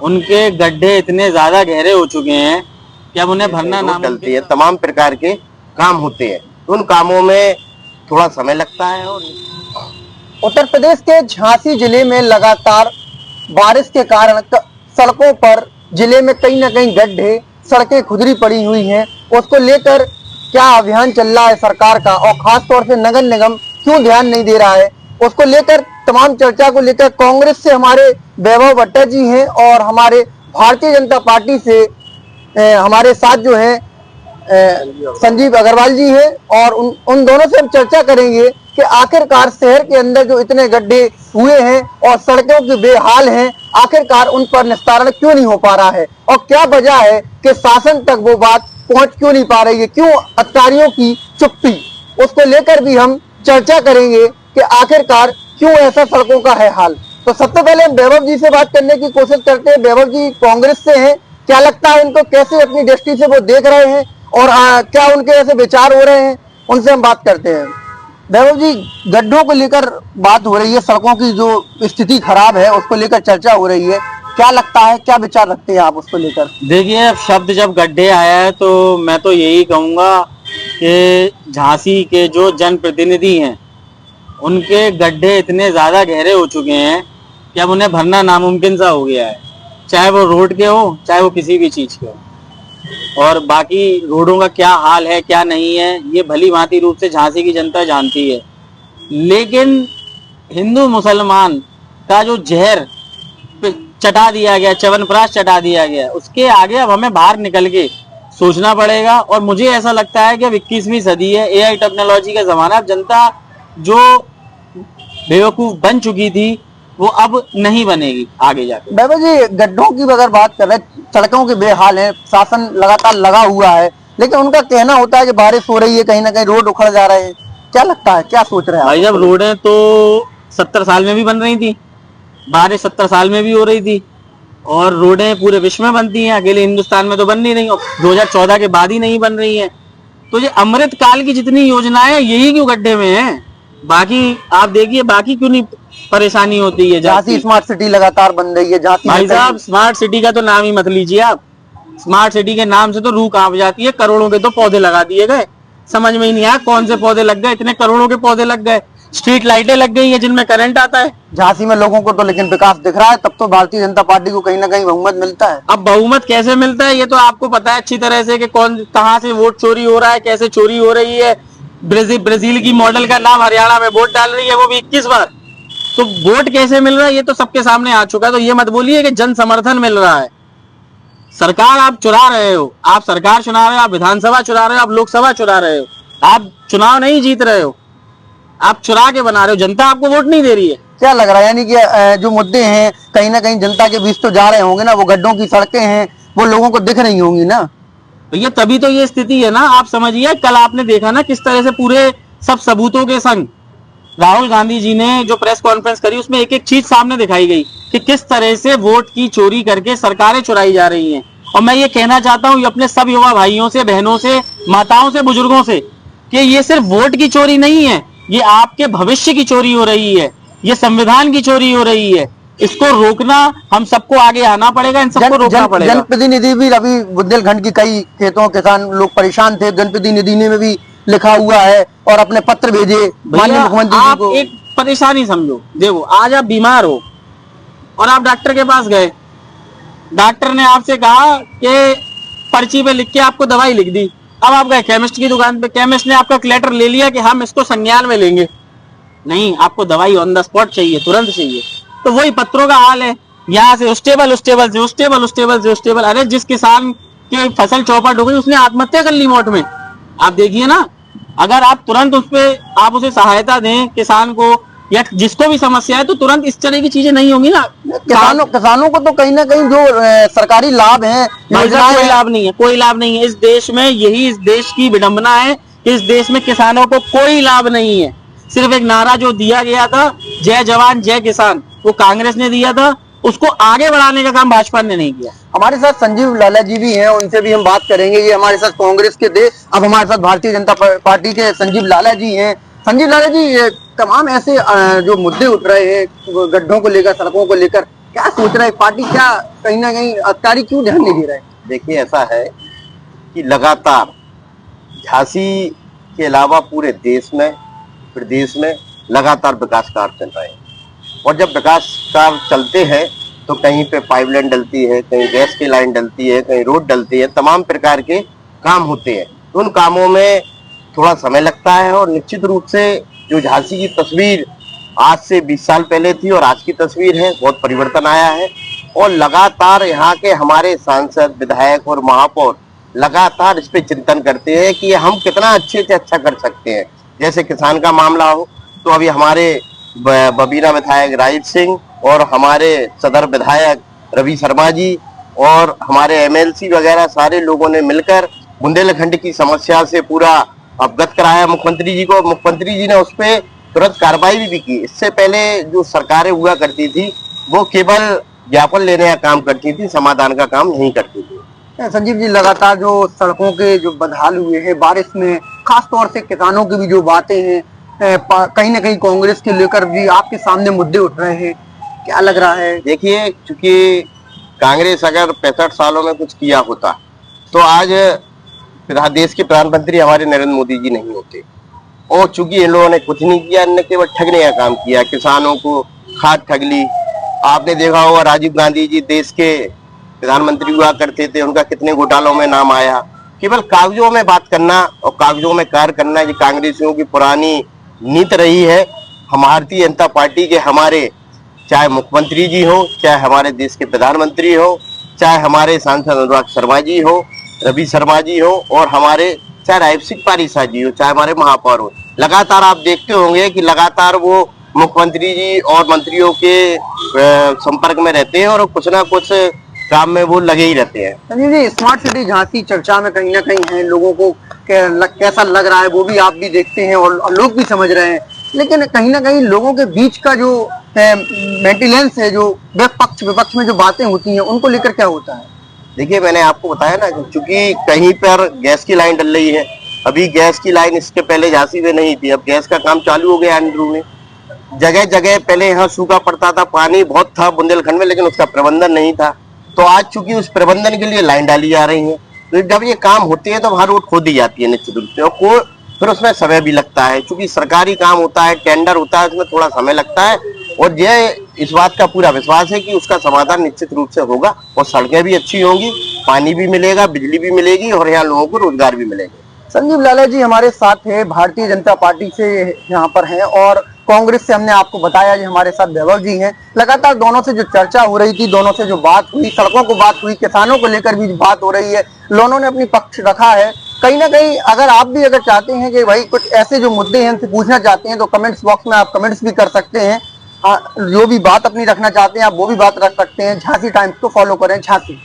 उनके गड्ढे इतने ज्यादा गहरे हो चुके हैं कि अब उन्हें भरना नामुमकिन है। तमाम प्रकार के काम होते हैं, उन कामों में थोड़ा समय लगता है। और उत्तर प्रदेश के झांसी जिले में लगातार बारिश के कारण सड़कों पर जिले में कहीं न कहीं गड्ढे, सड़कें खुदरी पड़ी हुई हैं। उसको लेकर क्या अभियान चल रहा है सरकार का, और खास तौर से नगर निगम क्यों ध्यान नहीं दे रहा है, उसको लेकर तमाम चर्चा को लेकर कांग्रेस से हमारे वैभव भट्टा जी हैं और हमारे भारतीय जनता पार्टी से हमारे साथ जो है संजीव अग्रवाल जी हैं, और उन दोनों से हम चर्चा करेंगे कि आखिरकार शहर के अंदर जो इतने गड्ढे हुए हैं और सड़कों के बेहाल हैं, आखिरकार उन पर निस्तारण क्यों नहीं हो पा रहा है, और क्या वजह है कि शासन तक वो बात पहुंच क्यों नहीं पा रही है, क्यों अधिकारियों की चुप्पी, उसको लेकर भी हम चर्चा करेंगे कि आखिरकार क्यों ऐसा सड़कों का है हाल। तो सबसे पहले हम वैभव जी से बात करने की कोशिश करते हैं। वैभव जी कांग्रेस से हैं, क्या लगता है इनको, कैसे अपनी दृष्टि से वो देख रहे हैं, और क्या उनके ऐसे विचार हो रहे हैं, उनसे हम बात करते हैं। वैभव जी, गड्ढों को लेकर बात हो रही है, सड़कों की जो स्थिति खराब है उसको लेकर चर्चा हो रही है, क्या लगता है, क्या विचार रखते हैं आप उसको लेकर? देखिए, अब शब्द जब गड्ढे आया है तो मैं तो यही कहूंगा कि झांसी के जो जनप्रतिनिधि हैं उनके गड्ढे इतने ज्यादा गहरे हो चुके हैं कि अब उन्हें भरना नामुमकिन सा हो गया है, चाहे वो रोड के हो चाहे वो किसी भी चीज के हो। और बाकी रोडों का क्या हाल है क्या नहीं है ये भली भांति रूप से झांसी की जनता जानती है, लेकिन हिंदू मुसलमान का जो जहर चटा दिया गया, च्यवनप्राश चटा दिया गया, उसके आगे अब हमें बाहर निकल के सोचना पड़ेगा। और मुझे ऐसा लगता है कि अब 21वीं सदी है, एआई टेक्नोलॉजी का जमाना, जनता जो बेवकूफ बन चुकी थी वो अब नहीं बनेगी आगे जाके। वैभव जी, गड्ढों की अगर बात कर रहे हैं, सड़कों के बेहाल है, शासन लगातार लगा हुआ है, लेकिन उनका कहना होता है कि बारिश हो रही है, कहीं ना कहीं रोड उखड़ जा रहे हैं, क्या लगता है, क्या सोच रहे हैं भाई? जब रोडें तो 70 साल में भी बन रही थी, बारिश 70 साल में भी हो रही थी, और रोडें पूरे विश्व में बनती हैं, अकेले हिंदुस्तान में तो बन नहीं रही, और 2014 के बाद ही नहीं बन रही हैं। तो ये अमृत काल की जितनी योजनाएं यही क्यों गड्ढे में हैं? बाकी आप देखिए, बाकी क्यों नहीं परेशानी होती है? झांसी स्मार्ट सिटी लगातार बन रही है, झांसी भाई साहब, स्मार्ट सिटी का तो नाम ही मत लीजिए आप। स्मार्ट सिटी के नाम से तो रूह कांप जाती है। करोड़ों के तो पौधे लगा दिए गए, समझ में ही नहीं आया कौन से पौधे लग गए, इतने करोड़ों के पौधे लग गए। स्ट्रीट लाइटें लग गई हैं जिनमें करंट आता है। झांसी में लोगों को तो लेकिन विकास दिख रहा है, तब तो भारतीय जनता पार्टी को कहीं ना कहीं बहुमत मिलता है। अब बहुमत कैसे मिलता है ये तो आपको पता है अच्छी तरह से कि कौन कहां से वोट चोरी हो रहा है, कैसे चोरी हो रही है। ब्राजील की मॉडल का नाम हरियाणा में वोट डाल रही है, वो भी 21 बार। तो वोट कैसे मिल रहा है ये तो सबके सामने आ चुका है। तो ये मत बोलिए कि जन समर्थन मिल रहा है। सरकार आप चुरा रहे हो, आप सरकार चुरा रहे हो, आप विधानसभा चुरा रहे हो, आप लोकसभा चुरा रहे हो, आप चुनाव नहीं जीत रहे हो, आप चुरा के बना रहे हो। जनता आपको वोट नहीं दे रही है। क्या लग रहा है, यानी कि जो मुद्दे हैं कहीं ना कहीं जनता के बीच तो जा रहे होंगे ना, वो गड्ढों की सड़कें हैं वो लोगों को दिख रही होंगी ना। तो ये तभी तो ये स्थिति है ना। आप समझिए, कल आपने देखा ना किस तरह से पूरे सब सबूतों के संग राहुल गांधी जी ने जो प्रेस कॉन्फ्रेंस करी, उसमें एक एक चीज सामने दिखाई गई कि किस तरह से वोट की चोरी करके सरकारें चुराई जा रही हैं। और मैं ये कहना चाहता हूँ अपने सब युवा भाइयों से, बहनों से, माताओं से, बुजुर्गों से कि ये सिर्फ वोट की चोरी नहीं है, ये आपके भविष्य की चोरी हो रही है, ये संविधान की चोरी हो रही है। इसको रोकना, हम सबको आगे आना पड़ेगा, इन सबको रोकना पड़ेगा। जनप्रतिनिधि भी अभी बुंदेलखंड की कई खेतों किसान लोग परेशान थे, जनप्रतिनिधि ने भी लिखा हुआ है और अपने पत्र भेजे माननीय मुख्यमंत्री जी को। एक परेशानी समझो, देखो आज आप बीमार हो और आप डॉक्टर के पास गए, डॉक्टर ने आपसे कहा कि पर्ची पे लिख के आपको दवाई लिख दी। अब आप गए केमिस्ट की दुकान पे, केमिस्ट ने आपका लेटर ले लिया कि हम इसको संज्ञान में लेंगे। नहीं, आपको दवाई ऑन द स्पॉट चाहिए, तुरंत चाहिए। तो वही पत्रों का हाल है, यहाँ से उस टेबल उस टेबल से उस टेबल उस टेबल से उस टेबल। अरे जिस किसान की फसल चौपट हो गई उसने आत्महत्या कर ली मोट में। आप देखिए ना, अगर आप तुरंत उस पे आप उसे सहायता दें किसान को या जिसको भी समस्या है, तो तुरंत इस तरह की चीजें नहीं होंगी ना। किसानों को तो कहीं ना कहीं जो सरकारी लाभ है, कोई लाभ नहीं है, कोई लाभ नहीं है इस देश में। यही इस देश की विडंबना है कि इस देश में किसानों को कोई लाभ नहीं है। सिर्फ एक नारा जो दिया गया था, जय जवान जय किसान, वो कांग्रेस ने दिया था, उसको आगे बढ़ाने का काम भाजपा ने नहीं किया। हमारे साथ संजीव लाला जी भी हैं, उनसे भी हम बात करेंगे। ये हमारे साथ कांग्रेस के थे, अब हमारे साथ भारतीय जनता पार्टी के संजीव लाला जी हैं। संजीव लाला जी, तमाम ऐसे जो मुद्दे उठ रहे हैं गड्ढों को लेकर, सड़कों को लेकर, क्या सोच रहा है पार्टी, क्या कहीं ना कहीं अधिकारी क्यों ध्यान नहीं दे रहा है? देखिए ऐसा है कि लगातार झांसी के अलावा पूरे देश में प्रदेश में लगातार विकास कार्य चल रहे हैं, और जब विकास कार्य चलते हैं तो कहीं पे पाइपलाइन डलती है, कहीं गैस की लाइन डलती है, कहीं रोड डलती है, तमाम प्रकार के काम होते हैं। तो उन कामों में थोड़ा समय लगता है, और निश्चित रूप से जो झांसी की तस्वीर आज से 20 साल पहले थी और आज की तस्वीर है, बहुत परिवर्तन आया है। और लगातार यहाँ के हमारे सांसद, विधायक और महापौर लगातार इस पे चिंतन करते हैं कि हम कितना अच्छे से अच्छा कर सकते हैं। जैसे किसान का मामला हो तो अभी हमारे बबीरा विधायक राजीव सिंह और हमारे सदर विधायक रवि शर्मा जी और हमारे एमएलसी वगैरह सारे लोगों ने मिलकर बुंदेलखंड की समस्या से पूरा अवगत कराया मुख्यमंत्री जी को। मुख्यमंत्री जी ने उस पर तुरंत कार्रवाई भी की। इससे पहले जो सरकारें हुआ करती थी वो केवल ज्ञापन लेने का काम करती थी, समाधान का काम नहीं करती थी। संजीव जी, लगातार जो सड़कों के जो बदहाल हुए हैं बारिश में, खास तौर से किसानों की भी जो बातें हैं, कहीं ना कहीं कांग्रेस के लेकर भी आपके सामने मुद्दे उठ रहे हैं, क्या लग रहा है? देखिए, चूंकि कांग्रेस अगर 65 सालों में कुछ किया होता तो आज देश के प्रधानमंत्री हमारे नरेंद्र मोदी जी नहीं होते। और चूंकि इन लोगों ने कुछ नहीं किया, इन्होंने केवल ठगने का काम किया, किसानों को खाद ठग ली। आपने देखा होगा राजीव गांधी जी देश के प्रधानमंत्री हुआ करते थे, उनका कितने घोटालों में नाम आया। केवल कागजों में बात करना और कागजों में कार्य करना ये कांग्रेसियों की पुरानी नीति रही है। हम भारतीय जनता पार्टी के हमारे चाहे मुख्यमंत्री जी हो, चाहे हमारे देश के प्रधानमंत्री हो, चाहे हमारे सांसद अनुराग शर्मा जी हो, रवि शर्मा जी हो, और हमारे चाहे राजीव सिंह पारिशा जी हो, चाहे हमारे महापौर हो, लगातार आप देखते होंगे कि लगातार वो मुख्यमंत्री जी और मंत्रियों के संपर्क में रहते हैं और कुछ ना कुछ काम में वो लगे ही रहते हैं। संजीव जी, स्मार्ट सिटी झांसी चर्चा में कहीं ना कहीं है, लोगों को कैसा लग रहा है वो भी आप भी देखते हैं और लोग भी समझ रहे हैं, लेकिन कहीं ना कहीं लोगों के बीच का जो मेंटेनेंस है, जो पक्ष विपक्ष में जो बातें होती हैं, उनको लेकर क्या होता है? देखिए, मैंने आपको बताया ना, क्योंकि कहीं पर गैस की लाइन डल रही है। अभी गैस की लाइन इसके पहले झांसी में नहीं थी, अब गैस का काम चालू हो गया अंडरू में। जगह जगह पहले यहाँ सूखा पड़ता था, पानी बहुत था बुंदेलखंड में, लेकिन उसका प्रबंधन नहीं था। तो आज चूंकि उस प्रबंधन के लिए लाइन डाली जा रही है, तो जब ये काम होते हैं तो वहाँ रोड खोद दी जाती है निश्चित रूप से, और फिर उसमें समय भी लगता है। चूंकि सरकारी काम होता है, टेंडर होता है, उसमें थोड़ा समय लगता है। और ये इस बात का पूरा विश्वास है कि उसका समाधान निश्चित रूप से होगा, और सड़कें भी अच्छी होंगी, पानी भी मिलेगा, बिजली भी मिलेगी, और यहाँ लोगों को रोजगार भी मिलेगा। संजीव लाला जी हमारे साथ है, भारतीय जनता पार्टी से यहाँ पर हैं, और कांग्रेस से हमने आपको बताया जी हमारे साथ वैभव जी हैं। लगातार दोनों से जो चर्चा हो रही थी, दोनों से जो बात हुई, सड़कों को बात हुई, किसानों को लेकर भी बात हो रही है, दोनों ने अपनी पक्ष रखा है। कहीं ना कहीं अगर आप भी अगर चाहते हैं कि भाई कुछ ऐसे जो मुद्दे हैं उनसे पूछना चाहते हैं, तो कमेंट्स बॉक्स में आप कमेंट्स भी कर सकते हैं। जो भी बात अपनी रखना चाहते हैं आप वो भी बात रख सकते हैं। झांसी टाइम्स को फॉलो करें। झांसी।